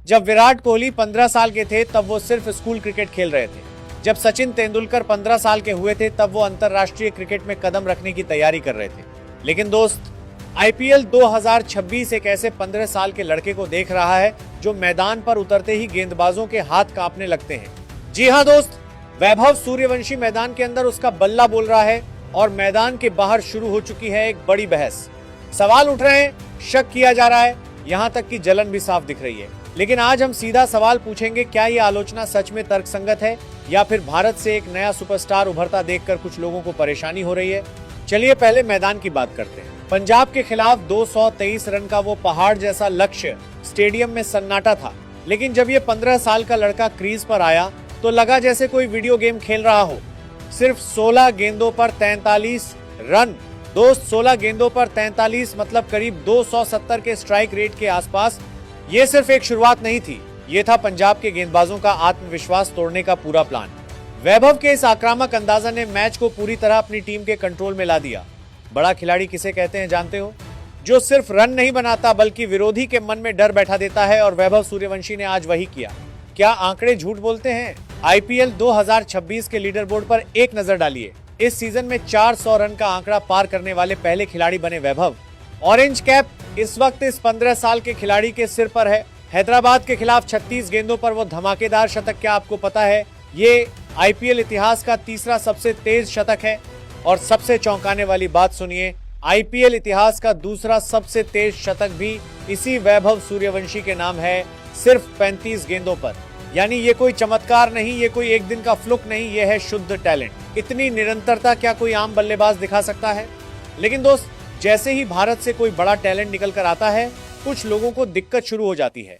जब विराट कोहली 15 साल के थे तब वो सिर्फ स्कूल क्रिकेट खेल रहे थे। जब सचिन तेंदुलकर 15 साल के हुए थे तब वो अंतर्राष्ट्रीय क्रिकेट में कदम रखने की तैयारी कर रहे थे। लेकिन दोस्त, आईपीएल 2026 एक ऐसे 15 साल के लड़के को देख रहा है जो मैदान पर उतरते ही गेंदबाजों के हाथ कांपने लगते हैं। जी हाँ दोस्त, वैभव सूर्यवंशी मैदान के अंदर उसका बल्ला बोल रहा है और मैदान के बाहर शुरू हो चुकी है एक बड़ी बहस। सवाल उठ रहे हैं, शक किया जा रहा है, यहाँ तक कि जलन भी साफ दिख रही है। लेकिन आज हम सीधा सवाल पूछेंगे, क्या ये आलोचना सच में तर्कसंगत है या फिर भारत से एक नया सुपरस्टार उभरता देखकर कुछ लोगों को परेशानी हो रही है। चलिए पहले मैदान की बात करते हैं। पंजाब के खिलाफ 223 रन का वो पहाड़ जैसा लक्ष्य स्टेडियम में सन्नाटा था। लेकिन जब ये 15 साल का लड़का क्रीज पर आया तो लगा जैसे कोई वीडियो गेम खेल रहा हो। सिर्फ 16 गेंदों पर 43 रन। दोस्त, 16 गेंदों पर 43 मतलब करीब 270 के स्ट्राइक रेट के आसपास। ये सिर्फ एक शुरुआत नहीं थी, ये था पंजाब के गेंदबाजों का आत्मविश्वास तोड़ने का पूरा प्लान। वैभव के इस आक्रामक अंदाजा ने मैच को पूरी तरह अपनी टीम के कंट्रोल में ला दिया। बड़ा खिलाड़ी किसे कहते हैं जानते हो? जो सिर्फ रन नहीं बनाता बल्कि विरोधी के मन में डर बैठा देता है, और वैभव सूर्यवंशी ने आज वही किया। क्या आंकड़े झूठ बोलते हैं? आईपीएल 2026 के लीडर बोर्ड पर एक नजर डालिए। इस सीजन में 400 रन का आंकड़ा पार करने वाले पहले खिलाड़ी बने वैभव। ऑरेंज कैप इस वक्त इस 15 साल के खिलाड़ी के सिर पर है। हैदराबाद के खिलाफ 36 गेंदों पर वो धमाकेदार शतक, क्या आपको पता है ये आईपीएल इतिहास का तीसरा सबसे तेज शतक है। और सबसे चौंकाने वाली बात सुनिए, आईपीएल इतिहास का दूसरा सबसे तेज शतक भी इसी वैभव सूर्यवंशी के नाम है, सिर्फ 35 गेंदों पर। यानी ये कोई चमत्कार नहीं, ये कोई एक दिन का फ्लुक नहीं, ये है शुद्ध टैलेंट। इतनी निरंतरता क्या कोई आम बल्लेबाज दिखा सकता है? लेकिन दोस्त, जैसे ही भारत से कोई बड़ा टैलेंट निकल कर आता है, कुछ लोगों को दिक्कत शुरू हो जाती है।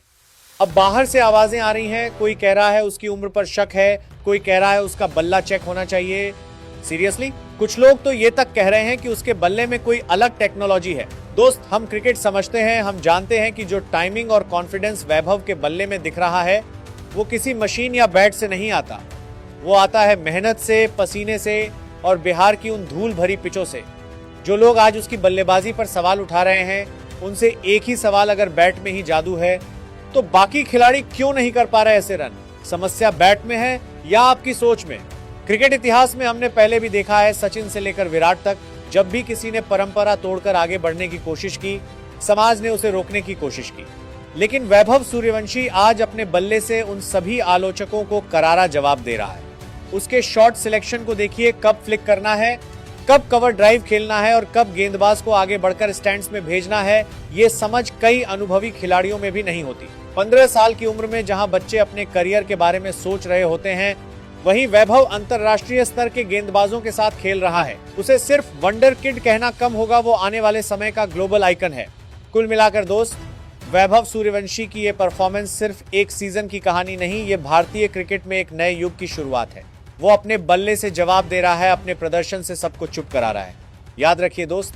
अब बाहर से आवाजें आ रही हैं, कोई कह रहा है उसकी उम्र पर शक है, कोई कह रहा है उसका बल्ला चेक होना चाहिए। सीरियसली, कुछ लोग तो ये तक कह रहे हैं कि उसके बल्ले में कोई अलग टेक्नोलॉजी है। दोस्त, हम क्रिकेट समझते हैं, हम जानते हैं कि जो टाइमिंग और कॉन्फिडेंस वैभव के बल्ले में दिख रहा है वो किसी मशीन या बैट से नहीं आता। वो आता है मेहनत से, पसीने से और बिहार की उन धूल भरी पिचों से। जो लोग आज उसकी बल्लेबाजी पर सवाल उठा रहे हैं, उनसे एक ही सवाल, अगर बैट में ही जादू है तो बाकी खिलाड़ी क्यों नहीं कर पा रहे ऐसे रन? समस्या बैट में है या आपकी सोच में? क्रिकेट इतिहास में हमने पहले भी देखा है, सचिन से लेकर विराट तक, जब भी किसी ने परंपरा तोड़कर आगे बढ़ने की कोशिश की, समाज ने उसे रोकने की कोशिश की। लेकिन वैभव सूर्यवंशी आज अपने बल्ले से उन सभी आलोचकों को करारा जवाब दे रहा है। उसके शॉट सिलेक्शन को देखिए, कब फ्लिक करना है, कब कवर ड्राइव खेलना है और कब गेंदबाज को आगे बढ़कर स्टैंड्स में भेजना है, ये समझ कई अनुभवी खिलाड़ियों में भी नहीं होती। 15 साल की उम्र में जहां बच्चे अपने करियर के बारे में सोच रहे होते हैं, वहीं वैभव अंतर्राष्ट्रीय स्तर के गेंदबाजों के साथ खेल रहा है। उसे सिर्फ वंडर किड कहना कम होगा, वो आने वाले समय का ग्लोबल आइकन है। कुल मिलाकर दोस्त, वैभव सूर्यवंशी की ये परफॉर्मेंस सिर्फ एक सीजन की कहानी नहीं, ये भारतीय क्रिकेट में एक नए युग की शुरुआत है। वो अपने बल्ले से जवाब दे रहा है, अपने प्रदर्शन से सबको चुप करा रहा है। याद रखिए दोस्त,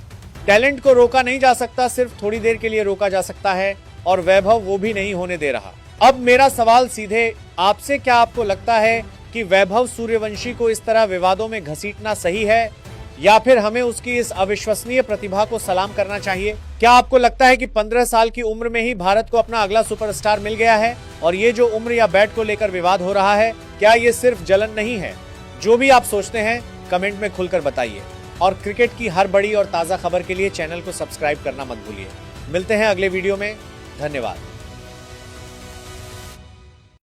टैलेंट को रोका नहीं जा सकता, सिर्फ थोड़ी देर के लिए रोका जा सकता है, और वैभव वो भी नहीं होने दे रहा। अब मेरा सवाल सीधे आपसे, क्या आपको लगता है कि वैभव सूर्यवंशी को इस तरह विवादों में घसीटना सही है, या फिर हमें उसकी इस अविश्वसनीय प्रतिभा को सलाम करना चाहिए? क्या आपको लगता है कि 15 साल की उम्र में ही भारत को अपना अगला सुपरस्टार मिल गया है, और ये जो उम्र या बैट को लेकर विवाद हो रहा है, क्या ये सिर्फ जलन नहीं है? जो भी आप सोचते हैं कमेंट में खुलकर बताइए, और क्रिकेट की हर बड़ी और ताजा खबर के लिए चैनल को सब्सक्राइब करना मत भूलिए। मिलते हैं अगले वीडियो में। धन्यवाद।